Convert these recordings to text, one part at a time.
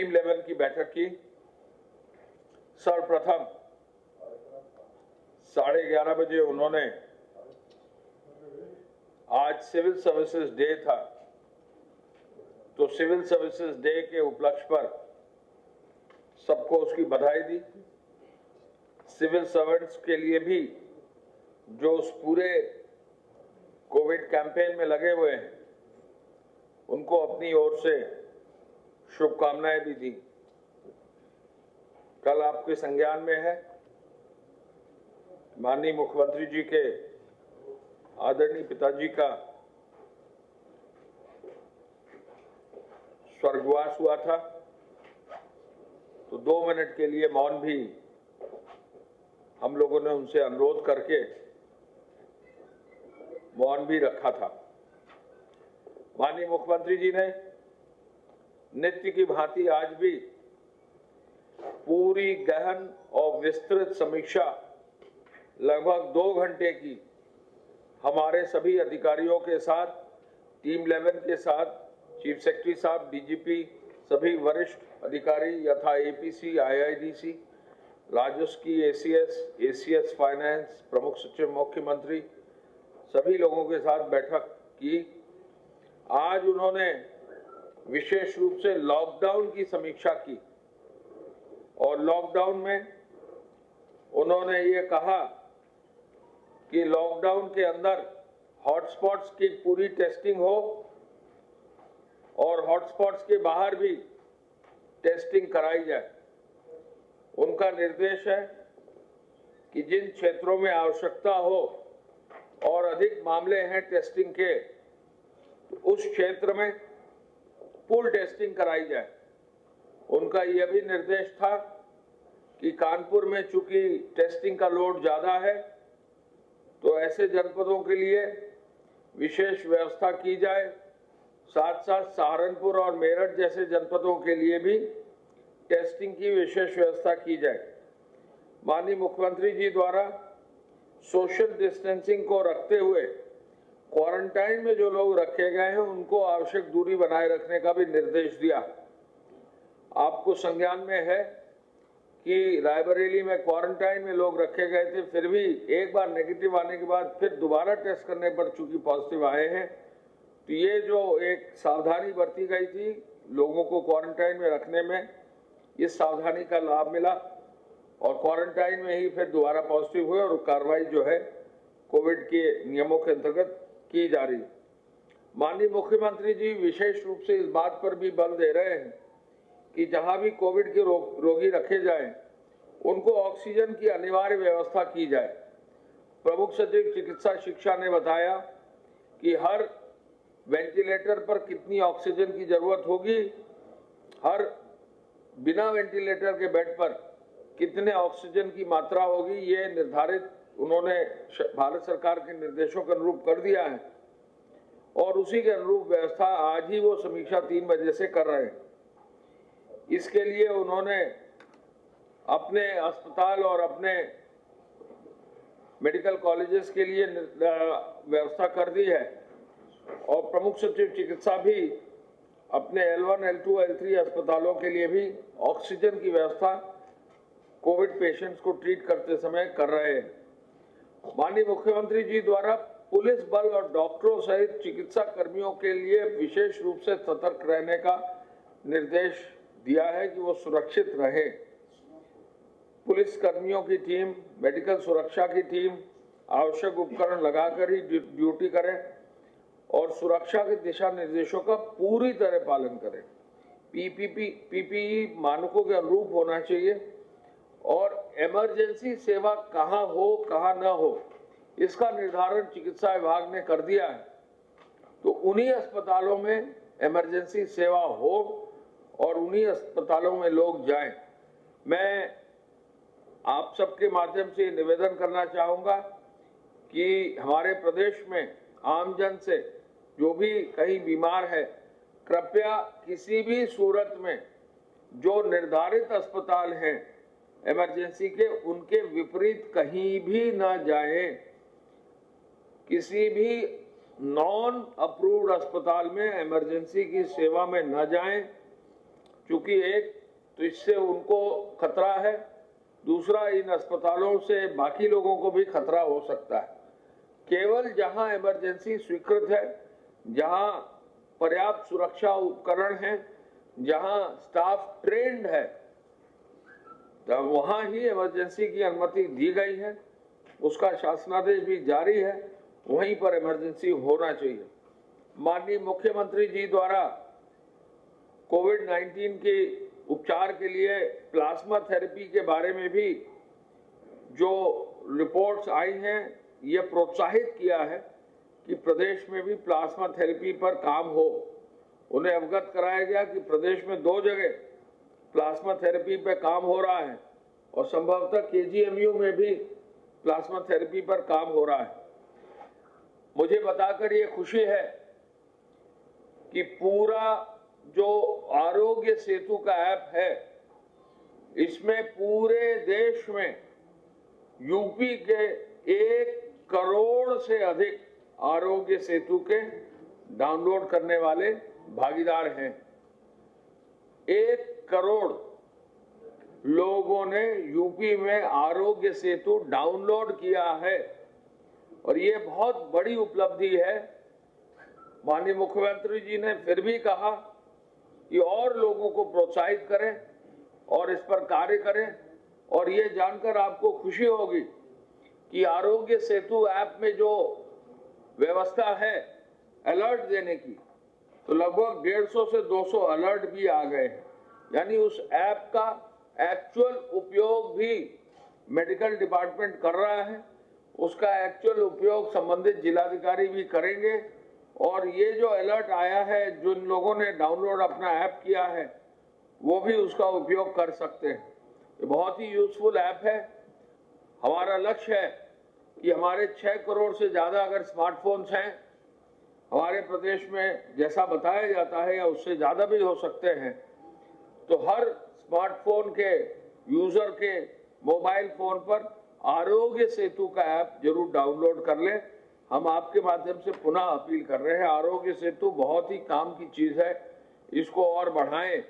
Team 11 की बैठक की। सर्वप्रथम 11:30 बजे उन्होंने, आज सिविल सर्विसेज डे था, तो सिविल सर्विसेज डे के उपलक्ष्य पर सबको उसकी बधाई दी। सिविल सर्वेंट्स के लिए भी जो उस पूरे कोविड कैंपेन में लगे हुए हैं, उनको अपनी ओर से शुभकामनाएं भी दी। कल आपके संज्ञान में है, माननीय मुख्यमंत्री जी के आदरणीय पिताजी का स्वर्गवास हुआ था, तो 2 मिनट के लिए मौन भी हम लोगों ने उनसे अनुरोध करके मौन भी रखा था। माननीय मुख्यमंत्री जी ने नित्य की भांति आज भी पूरी गहन और विस्तृत समीक्षा लगभग 2 घंटे की हमारे सभी अधिकारियों के साथ, टीम 11 के साथ, चीफ सेक्रेटरी साहब, डीजीपी, सभी वरिष्ठ अधिकारी यथा एपीसी, आईआईडीसी, राजस्व की एसीएस फाइनेंस, प्रमुख सचिव मुख्यमंत्री, सभी लोगों के साथ बैठक की। आज उन्होंने विशेष रूप से लॉकडाउन की समीक्षा की और लॉकडाउन में उन्होंने ये कहा कि लॉकडाउन के अंदर हॉटस्पॉट्स की पूरी टेस्टिंग हो और हॉटस्पॉट्स के बाहर भी टेस्टिंग कराई जाए। उनका निर्देश है कि जिन क्षेत्रों में आवश्यकता हो और अधिक मामले हैं टेस्टिंग के, तो उस क्षेत्र में पूल टेस्टिंग कराई जाए। उनका यह भी निर्देश था कि कानपुर में चूंकि टेस्टिंग का लोड ज्यादा है, तो ऐसे जनपदों के लिए विशेष व्यवस्था की जाए। साथ साथ सहारनपुर और मेरठ जैसे जनपदों के लिए भी टेस्टिंग की विशेष व्यवस्था की जाए। माननीय मुख्यमंत्री जी द्वारा सोशल डिस्टेंसिंग को रखते हुए क्वारंटाइन में जो लोग रखे गए हैं, उनको आवश्यक दूरी बनाए रखने का भी निर्देश दिया। आपको संज्ञान में है कि रायबरेली में क्वारंटाइन में लोग रखे गए थे, फिर भी एक बार नेगेटिव आने के बाद फिर दोबारा टेस्ट करने पर चूंकि पॉजिटिव आए हैं, तो ये जो एक सावधानी बरती गई थी लोगों को क्वारंटाइन में रखने में, इस सावधानी का लाभ मिला और क्वारंटाइन में ही फिर दोबारा पॉजिटिव हुए और कार्रवाई जो है कोविड के नियमों के अंतर्गत की जा रही। माननीय मुख्यमंत्री जी विशेष रूप से इस बात पर भी बल दे रहे हैं कि जहां भी कोविड के रोगी रखे जाएं, उनको ऑक्सीजन की अनिवार्य व्यवस्था की जाए। प्रमुख सचिव चिकित्सा शिक्षा ने बताया कि हर वेंटिलेटर पर कितनी ऑक्सीजन की जरूरत होगी, हर बिना वेंटिलेटर के बेड पर कितने ऑक्सीजन की मात्रा होगी, ये निर्धारित उन्होंने भारत सरकार के निर्देशों के अनुरूप कर दिया है और उसी के अनुरूप व्यवस्था आज ही वो समीक्षा 3 बजे से कर रहे हैं। इसके लिए उन्होंने अपने अस्पताल और अपने मेडिकल कॉलेजेस के लिए व्यवस्था कर दी है और प्रमुख सचिव चिकित्सा भी अपने L1, L2, L3 अस्पतालों के लिए भी ऑक्सीजन की व्यवस्था कोविड पेशेंट्स को ट्रीट करते समय कर रहे हैं। माननीय मुख्यमंत्री जी द्वारा पुलिस बल और डॉक्टरों सहित चिकित्सा कर्मियों के लिए विशेष रूप से सतर्क रहने का निर्देश दिया है कि वो सुरक्षित रहे। पुलिस कर्मियों की टीम, मेडिकल सुरक्षा की टीम आवश्यक उपकरण लगाकर ही ड्यूटी करें और सुरक्षा के दिशा निर्देशों का पूरी तरह पालन करें। पीपीई मानकों के अनुरूप होना चाहिए और इमरजेंसी सेवा कहां हो कहां न हो, इसका निर्धारण चिकित्सा विभाग ने कर दिया है। तो उन्हीं अस्पतालों में इमरजेंसी सेवा हो और उन्हीं अस्पतालों में लोग जाएं। मैं आप सबके माध्यम से निवेदन करना चाहूंगा कि हमारे प्रदेश में आमजन से जो भी कहीं बीमार है, कृपया किसी भी सूरत में जो निर्धारित अस्पताल हैं इमरजेंसी के, उनके विपरीत कहीं भी ना जाएं। किसी भी नॉन अप्रूव्ड अस्पताल में इमरजेंसी की सेवा में न जाएं, क्योंकि एक तो इससे उनको खतरा है। दूसरा, इन अस्पतालों से बाकी लोगों को भी खतरा हो सकता है। केवल जहां इमरजेंसी स्वीकृत है, जहां पर्याप्त सुरक्षा उपकरण हैं, जहां स्टाफ ट्रेंड है, तो वहां ही इमरजेंसी की अनुमति दी गई है। उसका शासनादेश भी जारी है, वहीं पर इमरजेंसी होना चाहिए। माननीय मुख्यमंत्री जी द्वारा कोविड-19 के उपचार के लिए प्लाज्मा थेरेपी के बारे में भी जो रिपोर्ट्स आई हैं, ये प्रोत्साहित किया है कि प्रदेश में भी प्लाज्मा थेरेपी पर काम हो। उन्हें अवगत कराया गया कि प्रदेश में 2 जगह प्लाज्मा थेरेपी पर काम हो रहा है और संभवतः KGMU में भी प्लाज्मा थेरेपी पर काम हो रहा है। मुझे बताकर ये खुशी है कि पूरा जो आरोग्य सेतु का ऐप है, इसमें पूरे देश में यूपी के 1 करोड़ से अधिक आरोग्य सेतु के डाउनलोड करने वाले भागीदार हैं। 1 करोड़ लोगों ने यूपी में आरोग्य सेतु डाउनलोड किया है और ये बहुत बड़ी उपलब्धि है। माननीय मुख्यमंत्री जी ने फिर भी कहा कि और लोगों को प्रोत्साहित करें और इस पर कार्य करें। और ये जानकर आपको खुशी होगी कि आरोग्य सेतु ऐप में जो व्यवस्था है अलर्ट देने की, तो लगभग 150 से 200 अलर्ट भी आ गए हैं। यानी उस ऐप का एक्चुअल उपयोग भी मेडिकल डिपार्टमेंट कर रहा है, उसका एक्चुअल उपयोग संबंधित जिलाधिकारी भी करेंगे। और ये जो अलर्ट आया है, जिन लोगों ने डाउनलोड अपना ऐप किया है, वो भी उसका उपयोग कर सकते हैं। ये बहुत ही यूजफुल ऐप है। हमारा लक्ष्य है कि हमारे 6 करोड़ से ज़्यादा अगर स्मार्टफोन्स हैं हमारे प्रदेश में, जैसा बताया जाता है, या उससे ज़्यादा भी हो सकते हैं, तो हर स्मार्टफोन के यूजर के मोबाइल फोन पर आरोग्य सेतु का ऐप जरूर डाउनलोड कर लें। हम आपके माध्यम से पुनः अपील कर रहे हैं, आरोग्य सेतु बहुत ही काम की चीज है, इसको और बढ़ाएं।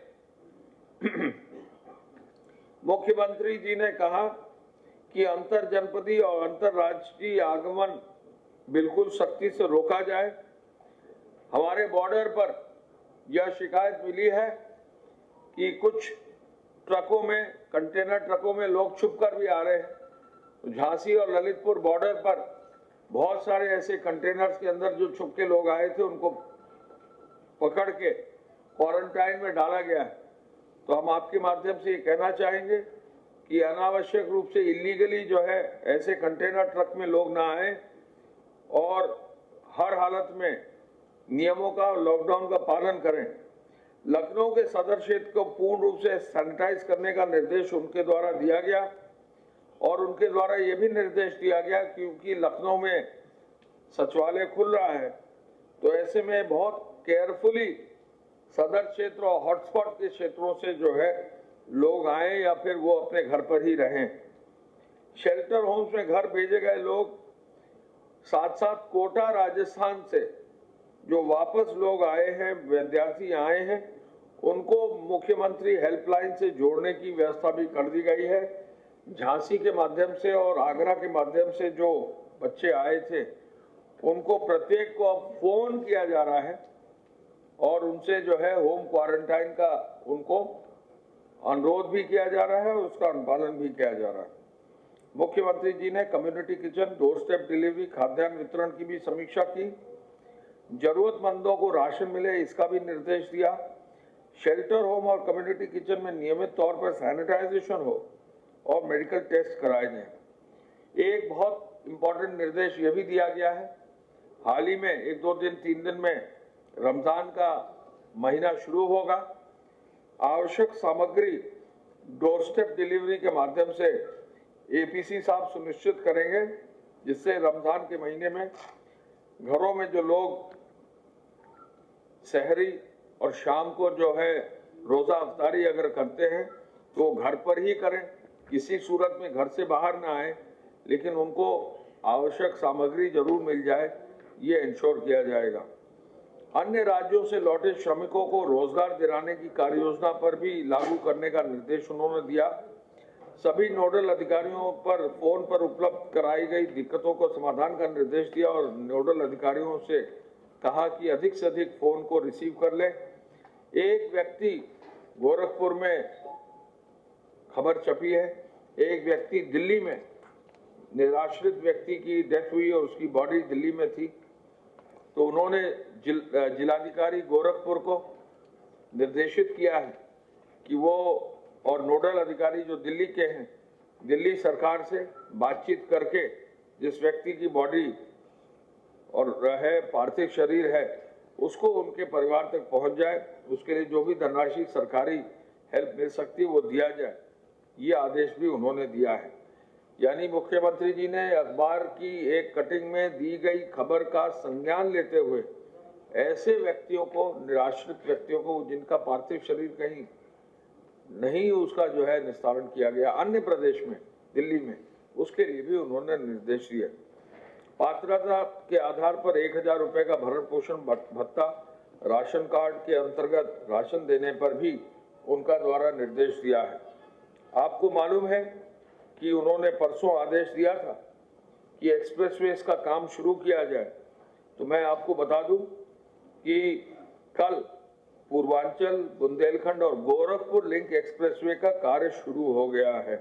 मुख्यमंत्री जी ने कहा कि अंतर जनपदीय और अंतरराज्यीय आगमन बिल्कुल सख्ती से रोका जाए। हमारे बॉर्डर पर यह शिकायत मिली है कि कुछ ट्रकों में, कंटेनर ट्रकों में लोग छुपकर भी आ रहे हैं। झांसी और ललितपुर बॉर्डर पर बहुत सारे ऐसे कंटेनर्स के अंदर जो छुप के लोग आए थे, उनको पकड़ के क्वारंटाइन में डाला गया है। तो हम आपके माध्यम से ये कहना चाहेंगे कि अनावश्यक रूप से इलीगली जो है ऐसे कंटेनर ट्रक में लोग ना आए और हर हालत में नियमों का, लॉकडाउन का पालन करें। लखनऊ के सदर क्षेत्र को पूर्ण रूप से सैनिटाइज करने का निर्देश उनके द्वारा दिया गया और उनके द्वारा ये भी निर्देश दिया गया क्योंकि लखनऊ में सचिवालय खुल रहा है, तो ऐसे में बहुत केयरफुली सदर क्षेत्र और हॉटस्पॉट के क्षेत्रों से जो है लोग आए या फिर वो अपने घर पर ही रहें। शेल्टर होम्स में घर भेजे गए लोग, साथ साथ कोटा राजस्थान से जो वापस लोग आए हैं, विद्यार्थी आए हैं, उनको मुख्यमंत्री हेल्पलाइन से जोड़ने की व्यवस्था भी कर दी गई है। झांसी के माध्यम से और आगरा के माध्यम से जो बच्चे आए थे, उनको प्रत्येक को अब फोन किया जा रहा है और उनसे जो है होम क्वारंटाइन का उनको अनुरोध भी किया जा रहा है और उसका अनुपालन भी किया जा रहा है। मुख्यमंत्री जी ने community kitchen, door step delivery, खाद्यान्न वितरण की भी समीक्षा की। जरूरतमंदों को राशन मिले, इसका भी निर्देश दिया। शेल्टर होम और कम्युनिटी किचन में नियमित तौर पर सैनिटाइजेशन हो और मेडिकल टेस्ट कराए जाएं। एक बहुत इंपॉर्टेंट निर्देश यह भी दिया गया है, हाल ही में 1-2 दिन 3 दिन में रमजान का महीना शुरू होगा। आवश्यक सामग्री डोर स्टेप डिलीवरी के माध्यम से APC साहब सुनिश्चित करेंगे, जिससे रमजान के महीने में घरों में जो लोग सहरी और शाम को जो है रोजा अफ्तारी अगर करते हैं तो वो घर पर ही करें, किसी सूरत में घर से बाहर ना आए, लेकिन उनको आवश्यक सामग्री जरूर मिल जाए, ये इंश्योर किया जाएगा। अन्य राज्यों से लौटे श्रमिकों को रोजगार दिलाने की कार्य योजना पर भी लागू करने का निर्देश उन्होंने दिया। सभी नोडल अधिकारियों पर फोन पर उपलब्ध कराई गई दिक्कतों को समाधान का निर्देश दिया और नोडल अधिकारियों से कहा कि अधिक से अधिक फोन को रिसीव कर ले। एक व्यक्ति गोरखपुर में खबर छपी है, एक व्यक्ति दिल्ली में, निराश्रित व्यक्ति की डेथ हुई और उसकी बॉडी दिल्ली में थी। तो उन्होंने जिलाधिकारी गोरखपुर को निर्देशित किया है कि वो और नोडल अधिकारी जो दिल्ली के हैं, दिल्ली सरकार से बातचीत करके जिस व्यक्ति की बॉडी और है पार्थिव शरीर है उसको उनके परिवार तक पहुंच जाए, उसके लिए जो भी धनराशि सरकारी हेल्प मिल सकती है वो दिया जाए, ये आदेश भी उन्होंने दिया है। यानी मुख्यमंत्री जी ने अखबार की एक कटिंग में दी गई खबर का संज्ञान लेते हुए ऐसे व्यक्तियों को, निराश्रित व्यक्तियों को जिनका पार्थिव शरीर कहीं नहीं उसका जो है निस्तारण किया गया अन्य प्रदेश में, दिल्ली में, उसके लिए भी उन्होंने निर्देश दिए। पात्रता के आधार पर 1000 रुपए का भरण पोषण भत्ता, राशन कार्ड के अंतर्गत राशन देने पर भी उनका द्वारा निर्देश दिया है। आपको मालूम है कि उन्होंने परसों आदेश दिया था कि एक्सप्रेसवेज का काम शुरू किया जाए। तो मैं आपको बता दूं कि कल पूर्वांचल, बुंदेलखंड और गोरखपुर लिंक एक्सप्रेसवे का कार्य शुरू हो गया है।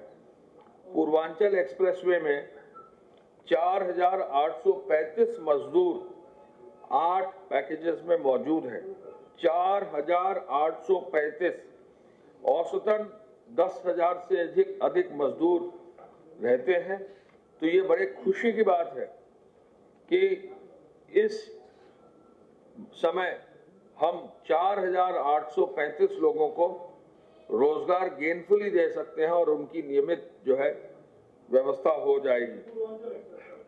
पूर्वांचल एक्सप्रेसवे में 4835 मजदूर 8 पैकेजेस में मौजूद है। 4835, औसतन 10,000 से अधिक मजदूर रहते हैं। तो ये बड़े खुशी की बात है कि इस समय हम 4835 लोगों को रोजगार गेनफुली दे सकते हैं और उनकी नियमित जो है व्यवस्था हो जाएगी।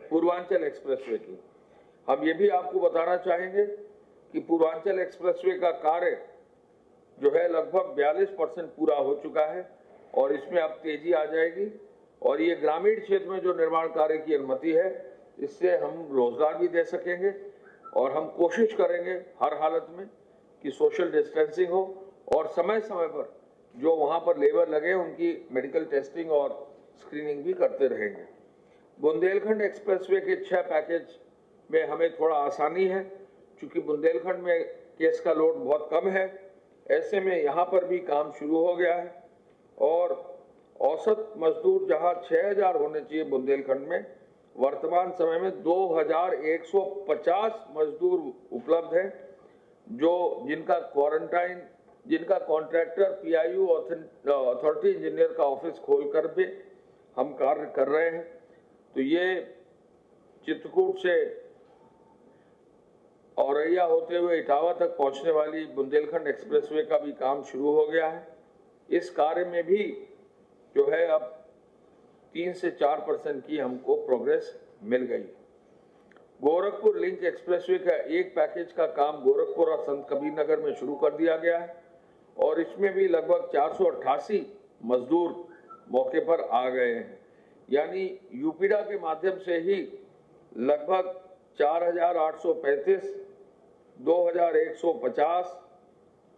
पूर्वांचल एक्सप्रेसवे की हम ये भी आपको बताना चाहेंगे कि पूर्वांचल एक्सप्रेसवे का कार्य जो है लगभग 42% पूरा हो चुका है और इसमें अब तेजी आ जाएगी। और ये ग्रामीण क्षेत्र में जो निर्माण कार्य की अनुमति है, इससे हम रोजगार भी दे सकेंगे और हम कोशिश करेंगे हर हालत में कि सोशल डिस्टेंसिंग हो और समय समय पर जो वहाँ पर लेबर लगे उनकी मेडिकल टेस्टिंग और स्क्रीनिंग भी करते रहेंगे। बुंदेलखंड एक्सप्रेसवे के 6 पैकेज में हमें थोड़ा आसानी है, क्योंकि बुंदेलखंड में केस का लोड बहुत कम है। ऐसे में यहाँ पर भी काम शुरू हो गया है और औसत मजदूर जहाँ 6000 होने चाहिए बुंदेलखंड में, वर्तमान समय में 2150 मजदूर उपलब्ध हैं, जो जिनका कॉन्ट्रैक्टर पीआईयू अथॉरिटी इंजीनियर का ऑफिस खोलकर भी हम कार्य कर रहे हैं। तो ये चित्रकूट से औरैया होते हुए इटावा तक पहुंचने वाली बुंदेलखंड एक्सप्रेसवे का भी काम शुरू हो गया है। इस कार्य में भी जो है अब 3 से 4% की हमको प्रोग्रेस मिल गई। गोरखपुर लिंक एक्सप्रेसवे का एक पैकेज का काम गोरखपुर और संत कबीर नगर में शुरू कर दिया गया है और इसमें भी लगभग 488 मजदूर मौके पर आ गए हैं। यानी यूपीडा के माध्यम से ही लगभग 4835, 2150,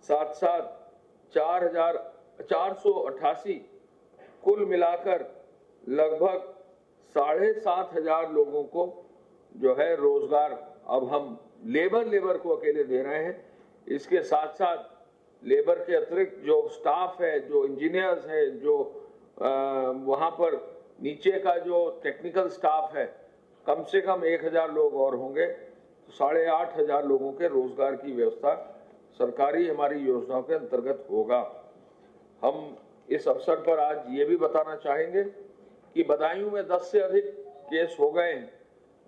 साथ साथ 4488, कुल मिलाकर लगभग 7500 लोगों को जो है रोजगार अब हम लेबर को अकेले दे रहे हैं। इसके साथ साथ लेबर के अतिरिक्त जो स्टाफ है, जो इंजीनियर्स है, जो वहाँ पर नीचे का जो टेक्निकल स्टाफ है, कम से कम 1000 लोग और होंगे। तो 8500 लोगों के रोजगार की व्यवस्था सरकारी हमारी योजनाओं के अंतर्गत होगा। हम इस अवसर पर आज ये भी बताना चाहेंगे कि बदायूं में 10 से अधिक केस हो गए हैं।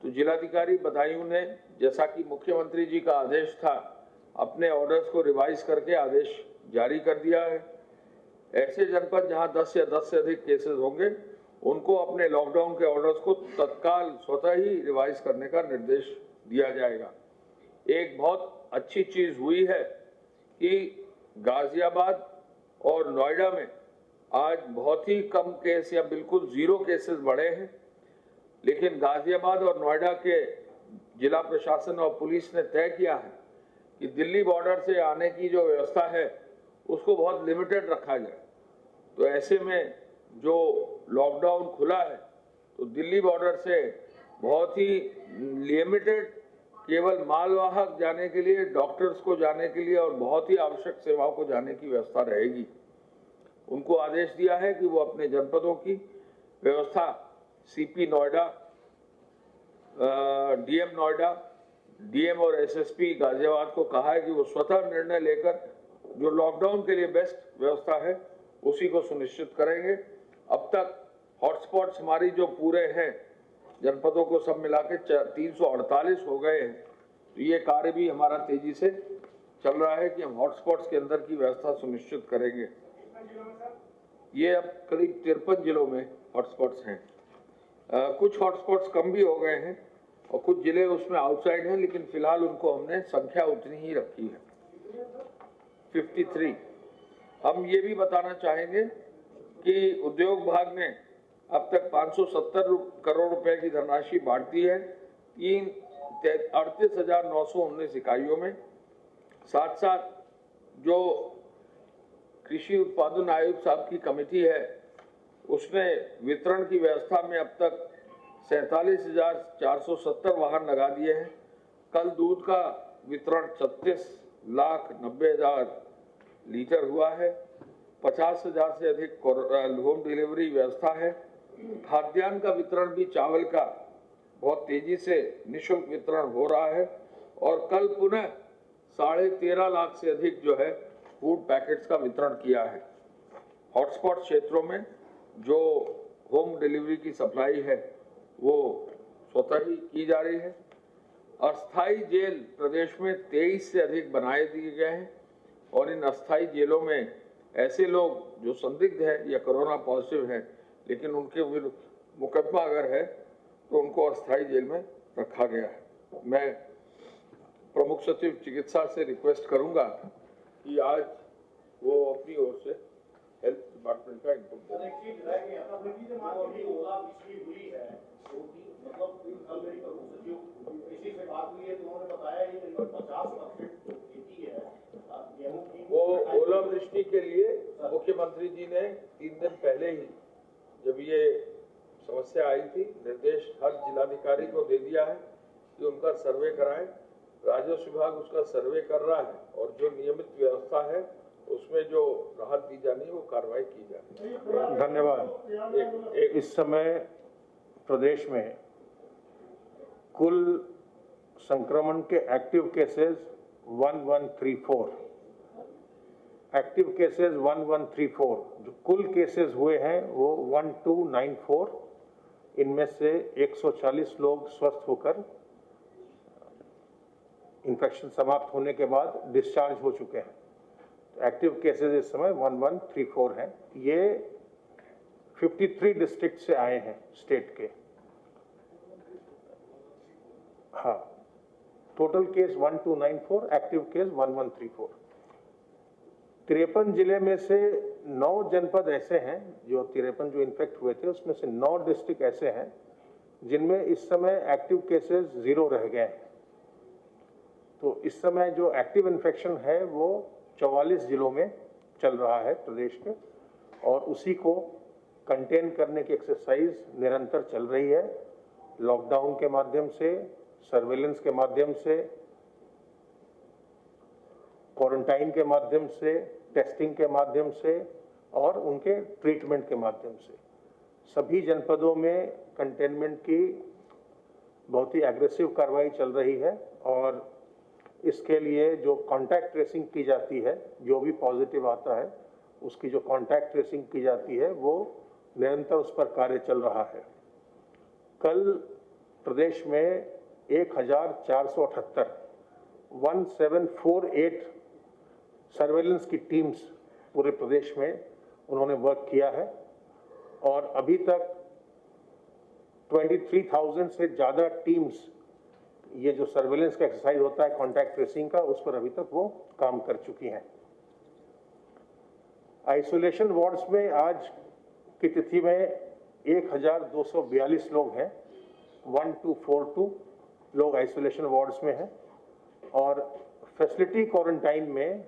तो जिलाधिकारी बदायूं ने, जैसा कि मुख्यमंत्री जी का आदेश था, अपने ऑर्डर्स को रिवाइज करके आदेश जारी कर दिया है। ऐसे जनपद जहां 10 या 10 से अधिक केसेस होंगे, उनको अपने लॉकडाउन के ऑर्डर्स को तत्काल स्वतः ही रिवाइज करने का निर्देश दिया जाएगा। एक बहुत अच्छी चीज हुई है कि गाजियाबाद और नोएडा में आज बहुत ही कम केस या बिल्कुल 0 केसेस बढ़े हैं, लेकिन गाजियाबाद और नोएडा के जिला प्रशासन और पुलिस ने तय किया है कि दिल्ली बॉर्डर से आने की जो व्यवस्था है उसको बहुत लिमिटेड रखा जाए। तो ऐसे में जो लॉकडाउन खुला है तो दिल्ली बॉर्डर से बहुत ही लिमिटेड केवल मालवाहक जाने के लिए, डॉक्टर्स को जाने के लिए और बहुत ही आवश्यक सेवाओं को जाने की व्यवस्था रहेगी। उनको आदेश दिया है कि वो अपने जनपदों की व्यवस्था CP Noida, DM Noida, DM और एसएसपी गाजियाबाद को कहा है कि वो स्वतः निर्णय लेकर जो लॉकडाउन के लिए बेस्ट व्यवस्था है उसी को सुनिश्चित करेंगे। अब तक हॉटस्पॉट्स हमारी जो पूरे हैं जनपदों को सब मिला के 348 हो गए हैं। तो ये कार्य भी हमारा तेजी से चल रहा है कि हम हॉटस्पॉट्स के अंदर की व्यवस्था सुनिश्चित करेंगे। ये अब करीब 53 जिलों में हॉटस्पॉट्स हैं। कुछ हॉटस्पॉट्स कम भी हो गए हैं और कुछ जिले उसमें आउटसाइड हैं, लेकिन फिलहाल उनको हमने संख्या उतनी ही रखी है, 53। हम ये भी बताना चाहेंगे कि उद्योग विभाग ने अब तक 570 करोड़ रुपए की धनराशि बांट दी है 38,919 इकाइयों में। साथ साथ जो कृषि उत्पादन आयोग साहब की कमेटी है उसने वितरण की व्यवस्था में अब तक 47,470 वाहन लगा दिए हैं। कल दूध का वितरण 36,90,000 लीटर हुआ है। 50,000 से अधिक होम डिलीवरी व्यवस्था है। खाद्यान्न का वितरण भी, चावल का बहुत तेजी से निःशुल्क वितरण हो रहा है और कल पुनः 13.5 लाख से अधिक जो है फूड पैकेट्स का वितरण किया है। हॉटस्पॉट क्षेत्रों में जो होम डिलीवरी की सप्लाई है वो स्वतः ही की जा रही है। अस्थायी जेल प्रदेश में 23 से अधिक बनाए दिए गए हैं और इन अस्थायी जेलों में ऐसे लोग जो संदिग्ध है या कोरोना पॉजिटिव है लेकिन उनके विरुद्ध मुकदमा अगर है तो उनको अस्थायी जेल में रखा गया है। मैं प्रमुख सचिव चिकित्सा से रिक्वेस्ट करूंगा कि आज वो अपनी ओर से हेल्थ डिपार्टमेंट का इनपुट दें। वो ओलावृष्टि के लिए मुख्यमंत्री जी ने 3 दिन पहले ही जब ये समस्या आई थी निर्देश हर जिलाधिकारी को दे दिया है कि उनका सर्वे कराएं। राजस्व विभाग उसका सर्वे कर रहा है और जो नियमित व्यवस्था है उसमें जो राहत दी जानी है वो कार्रवाई की जाए। धन्यवाद। इस समय प्रदेश में कुल संक्रमण के एक्टिव केसेस 1134, एक्टिव केसेस 1134, जो कुल केसेस हुए हैं वो 1294। इनमें से 140 लोग स्वस्थ होकर इन्फेक्शन समाप्त होने के बाद डिस्चार्ज हो चुके हैं। एक्टिव केसेस इस समय 1134 हैं। ये 53 डिस्ट्रिक्ट से आए हैं स्टेट के। हाँ, टोटल केस 1294, एक्टिव केस 1134। 53 जिले में से 9 जनपद ऐसे हैं जो 53 जो इन्फेक्ट हुए थे उसमें से 9 डिस्ट्रिक्ट ऐसे हैं जिनमें इस समय एक्टिव केसेस 0 रह गए हैं। तो इस समय जो एक्टिव इन्फेक्शन है वो 44 जिलों में चल रहा है प्रदेश के और उसी को कंटेन करने की एक्सरसाइज निरंतर चल रही है। लॉकडाउन के माध्यम से, सर्वेलेंस के माध्यम से, क्वारंटाइन के माध्यम से, टेस्टिंग के माध्यम से और उनके ट्रीटमेंट के माध्यम से सभी जनपदों में कंटेनमेंट की बहुत ही एग्रेसिव कार्रवाई चल रही है। और इसके लिए जो कॉन्टैक्ट ट्रेसिंग की जाती है, जो भी पॉजिटिव आता है उसकी जो कॉन्टैक्ट ट्रेसिंग की जाती है वो निरंतर उस पर कार्य चल रहा है। कल प्रदेश में 1748 सर्वेलेंस की टीम्स पूरे प्रदेश में उन्होंने वर्क किया है और अभी तक 23,000 से ज़्यादा टीम्स, ये जो सर्वेलेंस का एक्सरसाइज होता है कॉन्टैक्ट ट्रेसिंग का, उस पर अभी तक वो काम कर चुकी हैं। आइसोलेशन वार्ड्स में आज की तिथि में 1,242 लोग हैं, 1242 लोग आइसोलेशन वार्ड्स में हैं और फैसिलिटी क्वारंटाइन में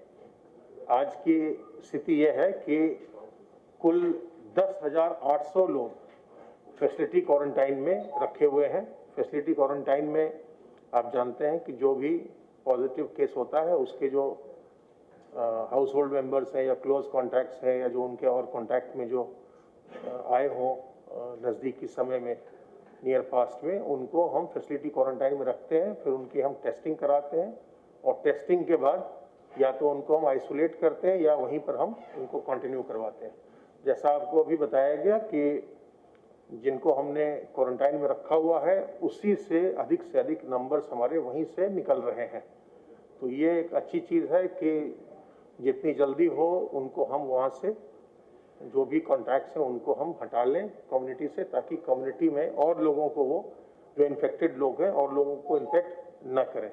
आज की स्थिति यह है कि कुल 10,800 लोग फैसिलिटी क्वारंटाइन में रखे हुए हैं। फैसिलिटी क्वारंटाइन में आप जानते हैं कि जो भी पॉजिटिव केस होता है उसके जो हाउस होल्ड मेम्बर्स हैं या क्लोज कॉन्टैक्ट्स हैं या जो उनके और कॉन्टैक्ट में जो आए हों नज़दीकी समय में नियर पास्ट में, उनको हम फैसिलिटी क्वारंटाइन में रखते हैं। फिर उनकी हम टेस्टिंग कराते हैं और टेस्टिंग के बाद या तो उनको हम आइसोलेट करते हैं या वहीं पर हम उनको कंटिन्यू करवाते हैं। जैसा आपको अभी बताया गया कि जिनको हमने क्वारंटाइन में रखा हुआ है उसी से अधिक नंबर्स हमारे वहीं से निकल रहे हैं। तो ये एक अच्छी चीज़ है कि जितनी जल्दी हो उनको हम वहाँ से जो भी कॉन्टैक्ट्स हैं उनको हम हटा लें कम्युनिटी से, ताकि कम्युनिटी में और लोगों को वो जो इन्फेक्टेड लोग हैं और लोगों को इन्फेक्ट न करें।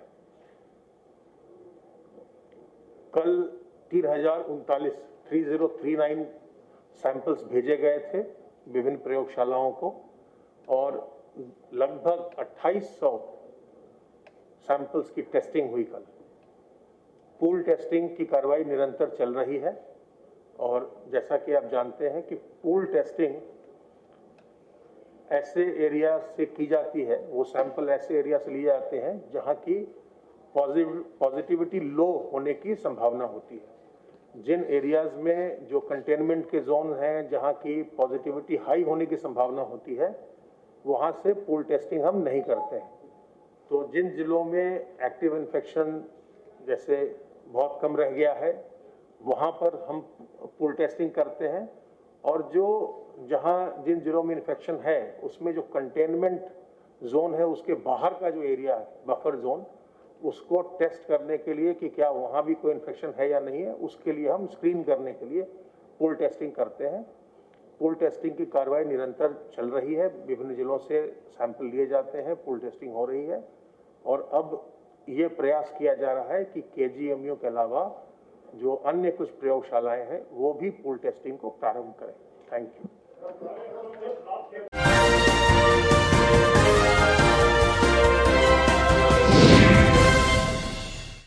कल 3039 सैंपल्स भेजे गए थे विभिन्न प्रयोगशालाओं को और लगभग 2800 सैंपल्स की टेस्टिंग हुई कल। पूल टेस्टिंग की कार्रवाई निरंतर चल रही है और जैसा कि आप जानते हैं कि पूल टेस्टिंग ऐसे एरिया से की जाती है, वो सैंपल ऐसे एरिया से लिए जाते हैं जहां की पॉजिटिविटी लो होने की संभावना होती है। जिन एरियाज में जो कंटेनमेंट के जोन हैं जहां की पॉजिटिविटी हाई होने की संभावना होती है वहां से पूल टेस्टिंग हम नहीं करते हैं। तो जिन जिलों में एक्टिव इन्फेक्शन जैसे बहुत कम रह गया है वहां पर हम पूल टेस्टिंग करते हैं और जिन जिलों में इन्फेक्शन है उसमें जो कंटेनमेंट जोन है उसके बाहर का जो एरिया है बफर जोन, उसको टेस्ट करने के लिए कि क्या वहाँ भी कोई इन्फेक्शन है या नहीं है, उसके लिए हम स्क्रीन करने के लिए पूल टेस्टिंग करते हैं। पूल टेस्टिंग की कार्रवाई निरंतर चल रही है, विभिन्न जिलों से सैंपल लिए जाते हैं, पूल टेस्टिंग हो रही है और अब ये प्रयास किया जा रहा है कि KGMU के अलावा जो अन्य कुछ प्रयोगशालाएं हैं वो भी पूल टेस्टिंग को प्रारंभ करें। Thank you.